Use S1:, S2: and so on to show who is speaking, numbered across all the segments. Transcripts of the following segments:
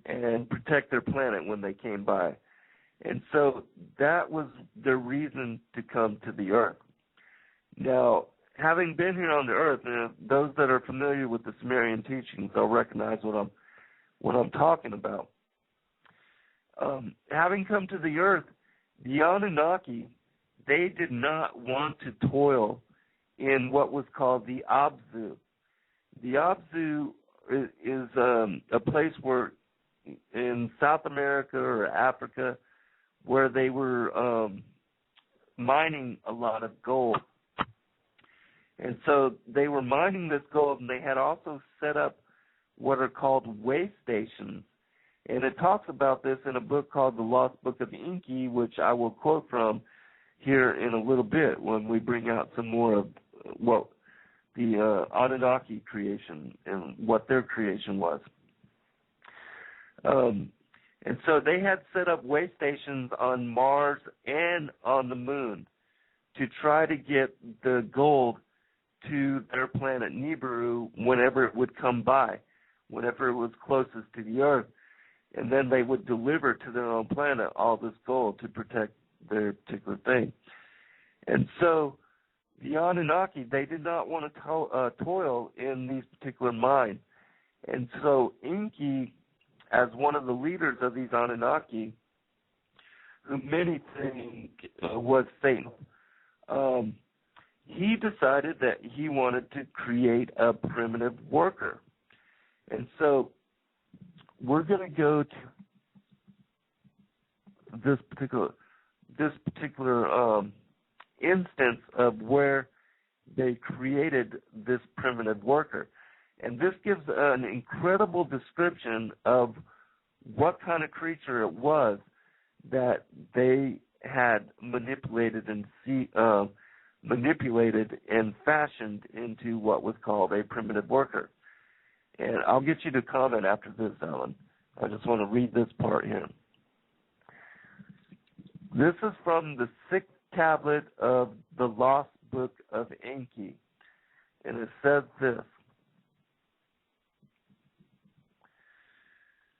S1: and protect their planet when they came by. And so that was their reason to come to the earth. Now, having been here on the earth, those that are familiar with the Sumerian teachings, they'll recognize what I'm talking about. Having come to the earth, the Anunnaki, they did not want to toil in what was called the Abzu. The Abzu is a place where in South America or Africa where they were mining a lot of gold. And so they were mining this gold, and they had also set up what are called way stations. And it talks about this in a book called The Lost Book of Enki, which I will quote from here in a little bit when we bring out some more of what the Anunnaki creation and what their creation was. And so they had set up way stations on Mars and on the moon to try to get the gold to their planet Nibiru whenever it would come by, whenever it was closest to the Earth. And then they would deliver to their own planet all this gold to protect their particular thing. And so the Anunnaki, they did not want to toil in these particular mines. And so Enki, as one of the leaders of these Anunnaki, who many think was Satan, he decided that he wanted to create a primitive worker. And so we're going to go to this particular instance of where they created this primitive worker. And this gives an incredible description of what kind of creature it was that they had manipulated and fashioned into what was called a primitive worker. And I'll get you to comment after this, Alan. I just want to read this part here. This is from the 6th tablet of the Lost Book of Enki. And it says this: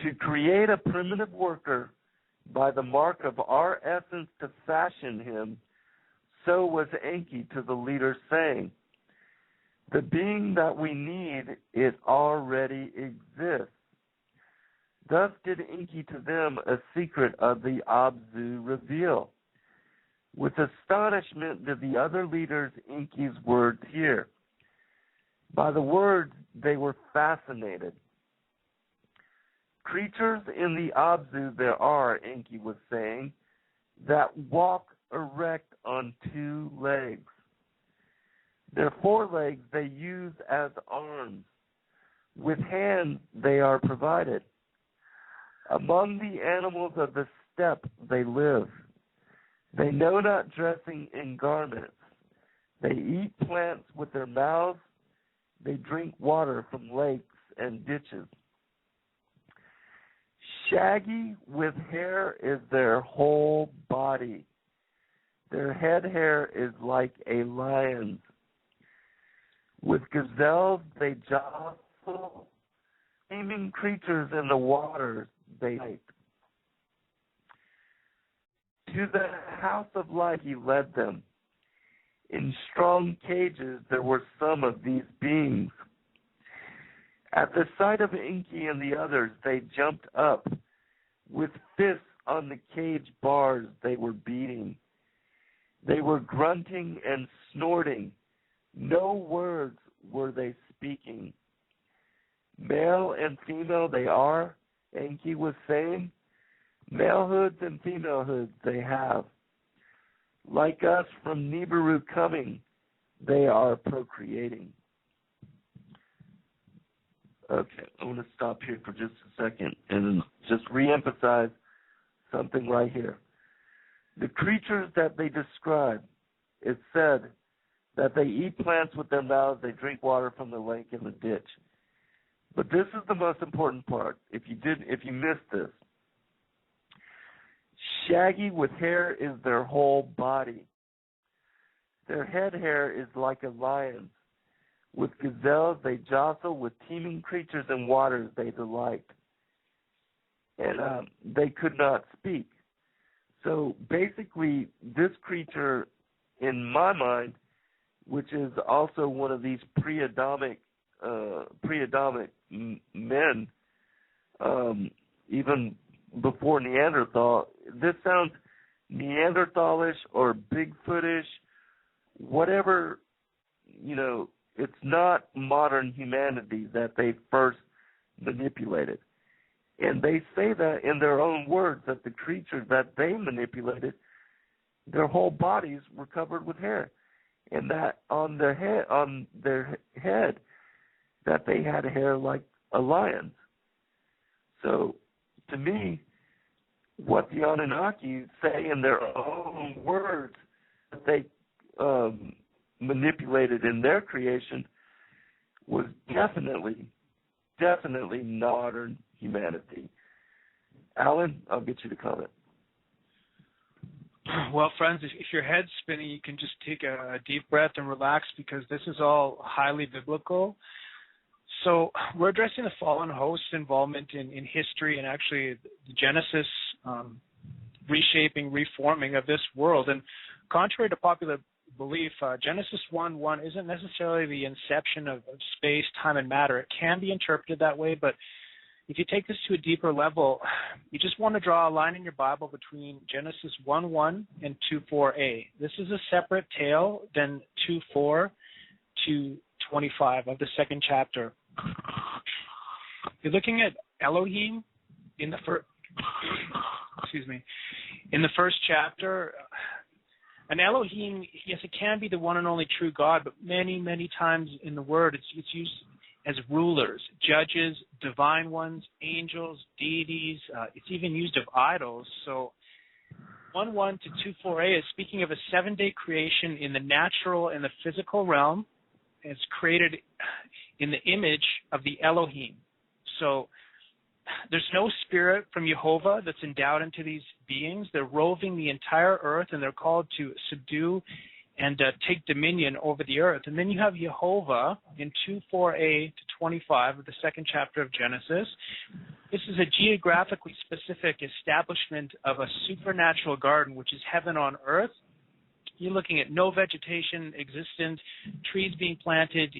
S1: to create a primitive worker by the mark of our essence to fashion him, so was Enki to the leader, saying, the being that we need, it already exists. Thus did Enki to them a secret of the Abzu reveal. With astonishment did the other leaders Enki's words hear. By the words they were fascinated. Creatures in the Abzu there are, Enki was saying, that walk erect on 2 legs. Their forelegs they use as arms. With hands they are provided. Among the animals of the steppe they live. They know not dressing in garments. They eat plants with their mouths. They drink water from lakes and ditches. Shaggy with hair is their whole body. Their head hair is like a lion's. With gazelles they jostle, teeming creatures in the waters they fight. To the house of light he led them. In strong cages there were some of these beings. At the sight of Enki and the others they jumped up. With fists on the cage bars they were beating. They were grunting and snorting. No words were they speaking. Male and female they are, Enki was saying. Malehoods and femalehoods they have. Like us from Nibiru coming, they are procreating. Okay, I want to stop here for just a second and just reemphasize something right here. The creatures that they describe, it said that they eat plants with their mouths, they drink water from the lake and the ditch. But this is the most important part, if you missed this. Shaggy with hair is their whole body. Their head hair is like a lion's. With gazelles they jostle, with teeming creatures and waters they delight. and they could not speak. So basically, this creature, in my mind, which is also one of these pre-Adamic men, even before Neanderthal, this sounds Neanderthalish or Bigfootish, whatever, it's not modern humanity that they first manipulated. And they say that in their own words, that the creatures that they manipulated, their whole bodies were covered with hair. And that on their head, that they had hair like a lion's. So, to me, what the Anunnaki say in their own words that they manipulated in their creation was definitely modern humanity. Alan, I'll get you to comment.
S2: Well, friends, if your head's spinning, you can just take a deep breath and relax, because this is all highly biblical. So we're addressing the fallen host's involvement in history and actually the Genesis reshaping, reforming of this world. And contrary to popular belief, Genesis 1:1 isn't necessarily the inception of space, time, and matter. It can be interpreted that way, but if you take this to a deeper level, you just want to draw a line in your Bible between Genesis 1:1 and 2:4a. This is a separate tale than 2:4 to 25 of the second chapter. You're looking at Elohim in the first, in the first chapter. An Elohim, yes, it can be the one and only true God, but many, many times in the Word, it's used as rulers, judges, divine ones, angels, deities. It's even used of idols. So 1:1 to 2:4a is speaking of a 7-day creation in the natural and the physical realm. It's created in the image of the Elohim. So there's no spirit from Jehovah that's endowed into these beings. They're roving the entire earth, and they're called to subdue and take dominion over the earth. And then you have Jehovah in 2:4a to 25 of the second chapter of Genesis. This is a geographically specific establishment of a supernatural garden, which is heaven on earth. You're looking at no vegetation existent, trees being planted.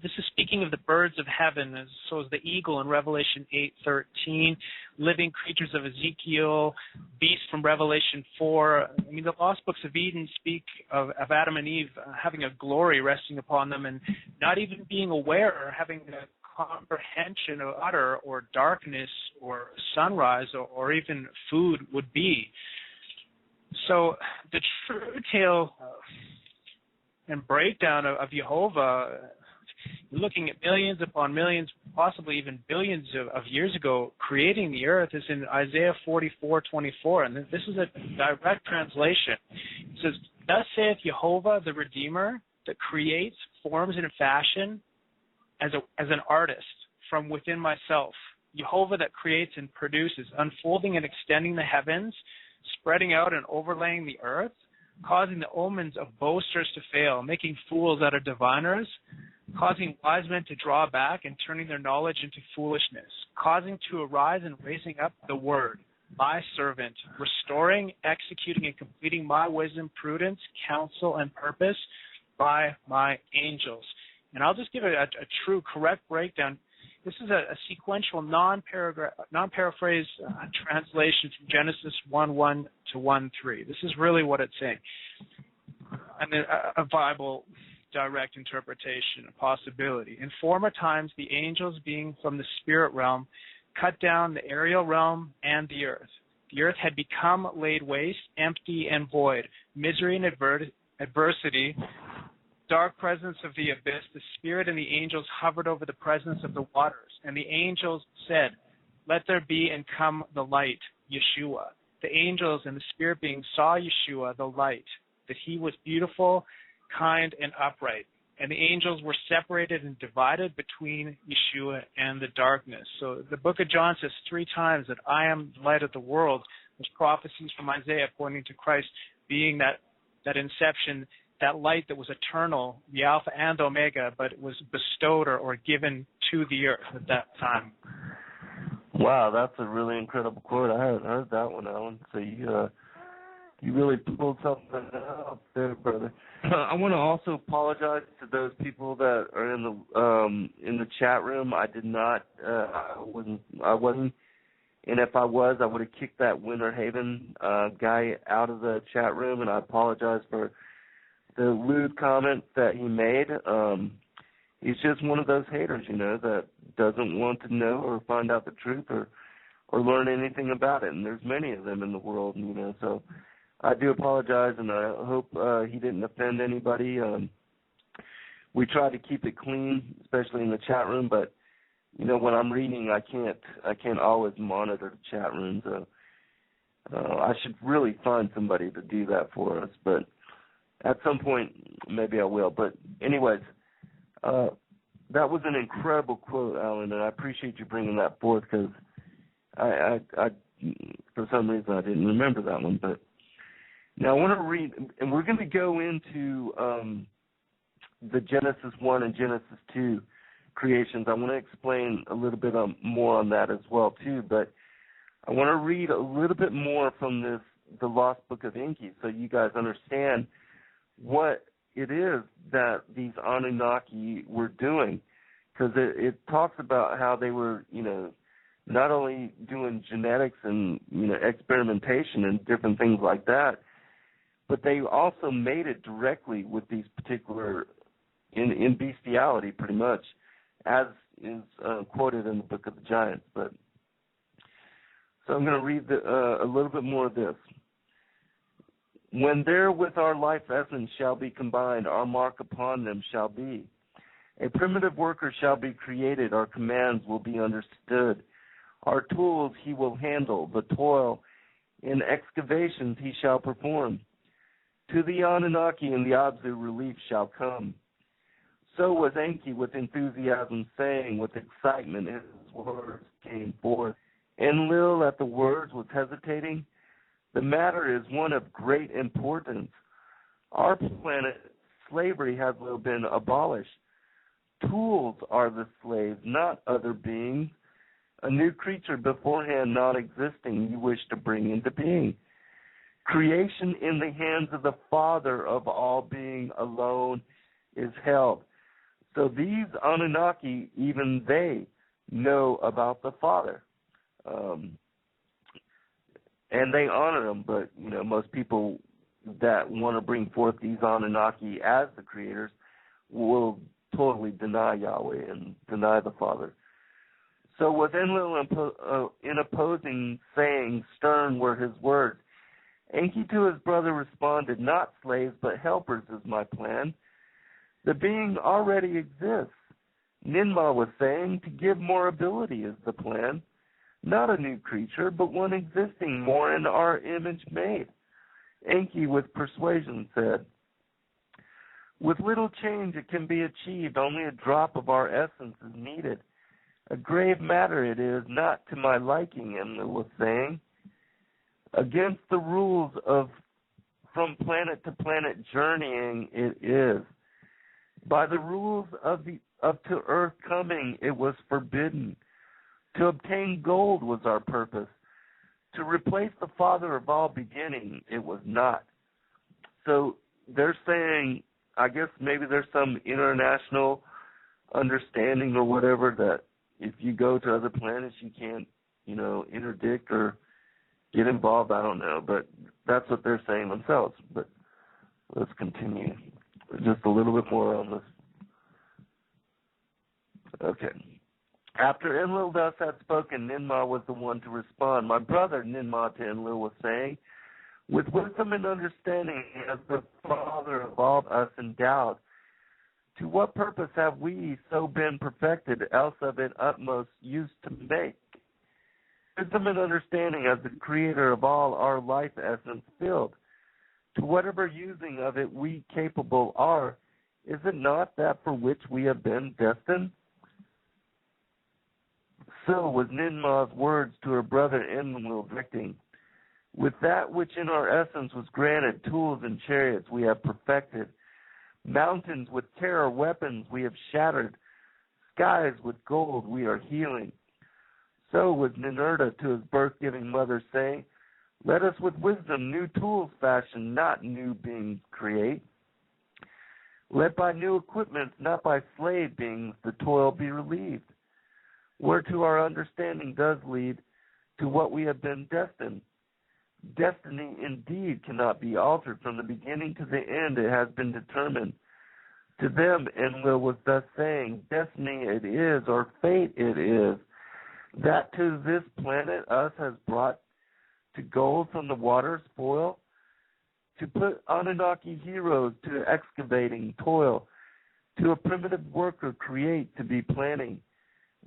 S2: This is speaking of the birds of heaven, so is the eagle in Revelation 8:13, living creatures of Ezekiel, beasts from Revelation 4. I mean, the lost books of Eden speak of Adam and Eve having a glory resting upon them and not even being aware or having a comprehension of utter or darkness or sunrise or even food would be. So the true tale and breakdown of Jehovah, looking at millions upon millions, possibly even billions of years ago, creating the earth, is in Isaiah 44:24, and this is a direct translation. It says, "Thus saith Jehovah, the Redeemer, that creates, forms, and fashion as an artist from within myself. Jehovah that creates and produces, unfolding and extending the heavens, spreading out and overlaying the earth, causing the omens of boasters to fail, making fools out of diviners, causing wise men to draw back and turning their knowledge into foolishness, causing to arise and raising up the word, my servant, restoring, executing, and completing my wisdom, prudence, counsel, and purpose by my angels." And I'll just give it a true, correct breakdown. This is a sequential, non-paraphrase translation from Genesis 1:1 to 1:3. This is really what it's saying. And then a Bible direct interpretation, a possibility. In former times, the angels, being from the spirit realm, cut down the aerial realm and the earth. The earth had become laid waste, empty and void, misery and adversity, dark presence of the abyss. The spirit and the angels hovered over the presence of the waters. And the angels said, "Let there be and come the light, Yahushuah." The angels and the spirit being saw Yahushuah, the light, that he was beautiful, kind, and upright. And the angels were separated and divided between Yahushuah and the darkness. So the book of John says 3 times that I am the light of the world. There's prophecies from Isaiah pointing to Christ being that inception, that light that was eternal, the Alpha and Omega, but it was bestowed or given to the earth at that time.
S1: Wow, that's a really incredible quote. I hadn't heard that one, Alan. So you really pulled something out there, brother. I want to also apologize to those people that are in the chat room. I did not. I wasn't. And if I was, I would have kicked that Winter Haven guy out of the chat room. And I apologize for the lewd comment that he made. He's just one of those haters, that doesn't want to know or find out the truth or learn anything about it. And there's many of them in the world, so I do apologize, and I hope he didn't offend anybody. We try to keep it clean, especially in the chat room, but when I'm reading, I can't always monitor the chat room. So I should really find somebody to do that for us, but at some point maybe I will. But anyways, that was an incredible quote, Alan, and I appreciate you bringing that forth, because I for some reason I didn't remember that one. But now I want to read, and we're going to go into the Genesis 1 and Genesis 2 creations. I want to explain a little bit more on that as well, too. But I want to read a little bit more from the Lost Book of Enki, so you guys understand what it is that these Anunnaki were doing, because it talks about how they were, not only doing genetics and, experimentation and different things like that, but they also made it directly with these particular, in bestiality pretty much, as is quoted in the Book of the Giants. But so I'm going to read a little bit more of this. When there with our life essence shall be combined, our mark upon them shall be. A primitive worker shall be created, our commands will be understood. Our tools he will handle, the toil in excavations he shall perform. To the Anunnaki and the Abzu relief shall come. So was Enki with enthusiasm saying, with excitement his words came forth. Enlil at the words was hesitating. The matter is one of great importance. Our planet, slavery has been abolished. Tools are the slaves, not other beings. A new creature beforehand not existing you wish to bring into being. Creation in the hands of the Father of all being alone is held. So these Anunnaki, even they know about the Father. And they honor them, but, most people that want to bring forth these Anunnaki as the creators will totally deny Yahweh and deny the Father. So with Enlil in opposing saying, stern were his words. Enki to his brother responded, not slaves, but helpers is my plan. The being already exists. Ninmah was saying, to give more ability is the plan. Not a new creature, but one existing more in our image made. Enki with persuasion said, with little change it can be achieved, only a drop of our essence is needed. A grave matter it is, not to my liking, Enlil was saying. Against the rules of from planet to planet journeying it is. By the rules of to earth coming it was forbidden. To obtain gold was our purpose. To replace the Father of all beginning, it was not. So they're saying, I guess maybe there's some international understanding or whatever that if you go to other planets, you can't, interdict or get involved. I don't know, but that's what they're saying themselves. But let's continue. Just a little bit more on this. Okay. After Enlil thus had spoken, Ninmah was the one to respond. My brother, Ninmah to Enlil was saying, with wisdom and understanding as the Father of all us endowed, to what purpose have we so been perfected, else of it utmost use to make? Wisdom and understanding as the Creator of all our life essence filled, to whatever using of it we capable are, is it not that for which we have been destined? So was Ninmah's words to her brother Enlil directing. With that which in our essence was granted, tools and chariots we have perfected. Mountains with terror weapons we have shattered. Skies with gold we are healing. So was Ninurta to his birth-giving mother, saying, "Let us with wisdom new tools fashion, not new beings create. Let by new equipments, not by slave beings, the toil be relieved. Whereto our understanding does lead to what we have been destined. Destiny indeed cannot be altered from the beginning to the end. It has been determined. To them Enlil was thus saying, destiny it is, or fate it is, that to this planet us has brought to gold from the water spoil, to put Anunnaki heroes to excavating toil, to a primitive worker create to be planning.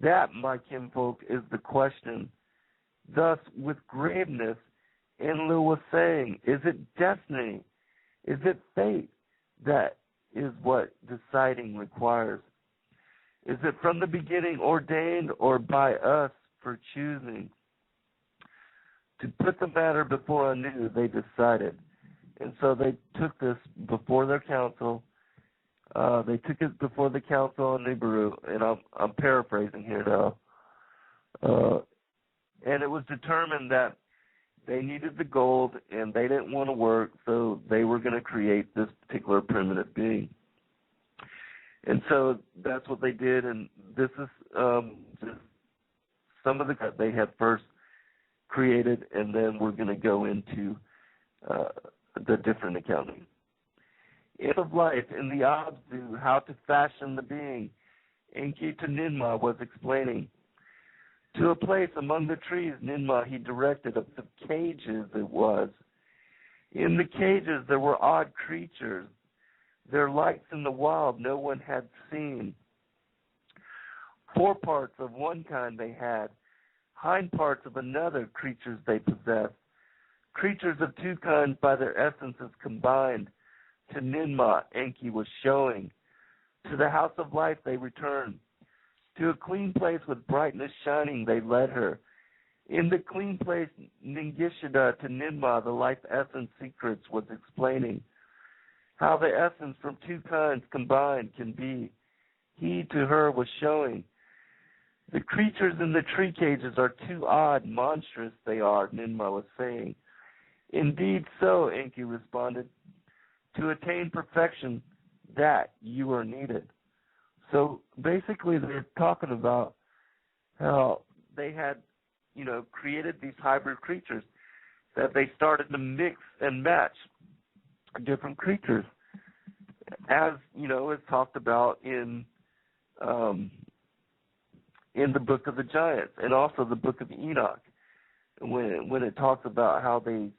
S1: That, my kinfolk, is the question. Thus, with graveness, Enlil was saying, is it destiny? Is it fate? That is what deciding requires. Is it from the beginning ordained or by us for choosing? To put the matter before Anu, they decided. And so they took this before their council. They took it before the council on Nibiru, and I'm paraphrasing here now. And it was determined that they needed the gold, and they didn't want to work, so they were going to create this particular primitive being. And so that's what they did, and this is just some of the that they had first created, and then we're going to go into the different accounting. End of life, in the Abzu, how to fashion the being, Enki to Ninmah was explaining. To a place among the trees, Ninmah he directed of the cages it was. In the cages there were odd creatures. Their lights in the wild no one had seen. 4 parts of one kind they had, hind parts of another creatures they possessed. Creatures of 2 kinds by their essences combined. To Ninmah Enki was showing. To the house of life they returned. To a clean place with brightness shining they led her. In the clean place Ningishida to Ninmah the life essence secrets was explaining. How the essence from 2 kinds combined can be. He to her was showing. The creatures in the tree cages are too odd, monstrous they are, Ninmah was saying. Indeed so, Enki responded. To attain perfection, that you are needed. So basically they're talking about how they had, created these hybrid creatures, that they started to mix and match different creatures, as it's talked about in the Book of the Giants and also the Book of Enoch, when it talks about how they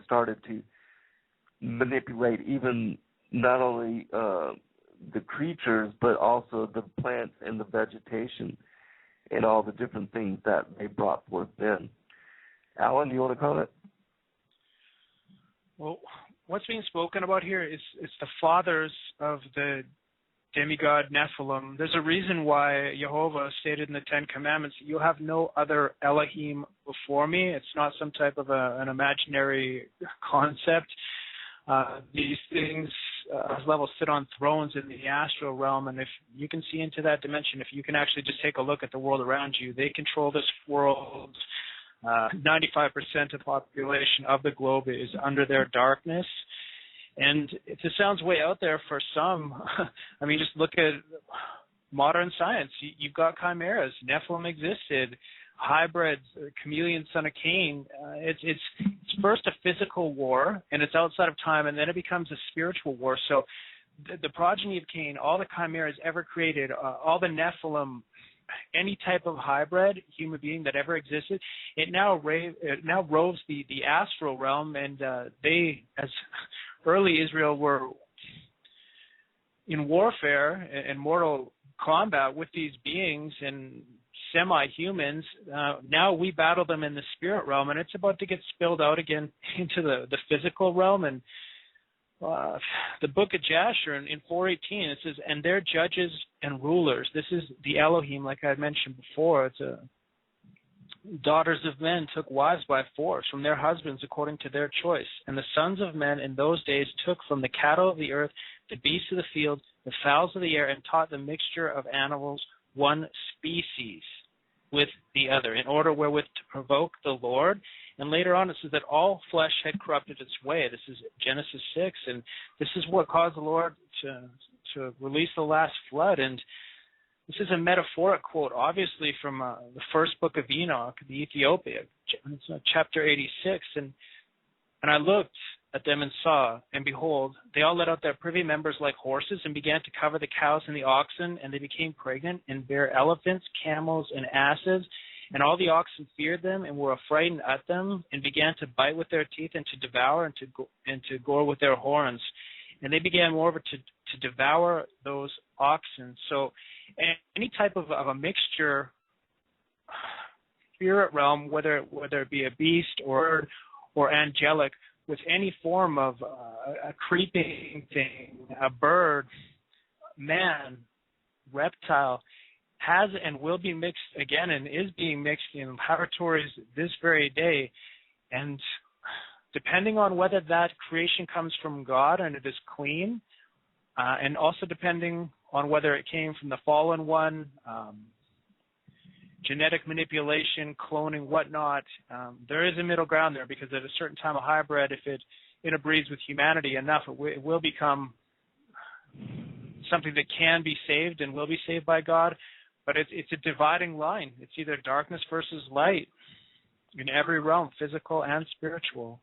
S1: started to manipulate even not only the creatures but also the plants and the vegetation and all the different things that they brought forth then. Alan, do you want to comment?
S2: Well, what's being spoken about here is the fathers of the demigod Nephilim. There's a reason why Jehovah stated in the 10 Commandments, you have no other Elohim before me. It's not some type of an imaginary concept. These things, as levels, sit on thrones in the astral realm, and if you can see into that dimension, if you can actually just take a look at the world around you, they control this world. 95% of the population of the globe is under their darkness. And it just sounds way out there for some. I mean, just look at modern science. You've got chimeras. Nephilim existed. Hybrids, chameleon, son of Cain. It's first a physical war, and it's outside of time, and then it becomes a spiritual war. So the progeny of Cain, all the chimeras ever created, all the Nephilim, any type of hybrid human being that ever existed, it now roves the astral realm, and they, as early Israel, were in warfare and mortal combat with these beings and semi-humans. Now we battle them in the spirit realm, and it's about to get spilled out again into the physical realm. And the book of Jasher in 4:18, it says, and their judges and rulers. This is the Elohim, like I mentioned before. It's daughters of men took wives by force from their husbands according to their choice. And the sons of men in those days took from the cattle of the earth, the beasts of the field, the fowls of the air, and taught the mixture of animals one species. with the other, in order wherewith to provoke the Lord. And later on it says that all flesh had corrupted its way. This is Genesis 6, and this is what caused the Lord to release the last flood. And this is a metaphoric quote, obviously, from the first book of Enoch, the Ethiopia, chapter 86. And I looked at them and saw, and behold, they all let out their privy members like horses and began to cover the cows and the oxen, and they became pregnant and bare elephants, camels, and asses. And all the oxen feared them and were affrighted at them, and began to bite with their teeth and to devour and to gore with their horns. And they began moreover to devour those oxen. So any type of a mixture, spirit realm, whether it be a beast or angelic, with any form of a creeping thing, a bird, man, reptile, has and will be mixed again and is being mixed in laboratories this very day. And depending on whether that creation comes from God and it is clean, and also depending on whether it came from the fallen one, genetic manipulation, cloning, whatnot, there is a middle ground there, because at a certain time a hybrid, if it interbreeds with humanity enough, it will become something that can be saved and will be saved by God. But it's a dividing line. It's either darkness versus light in every realm, physical and spiritual.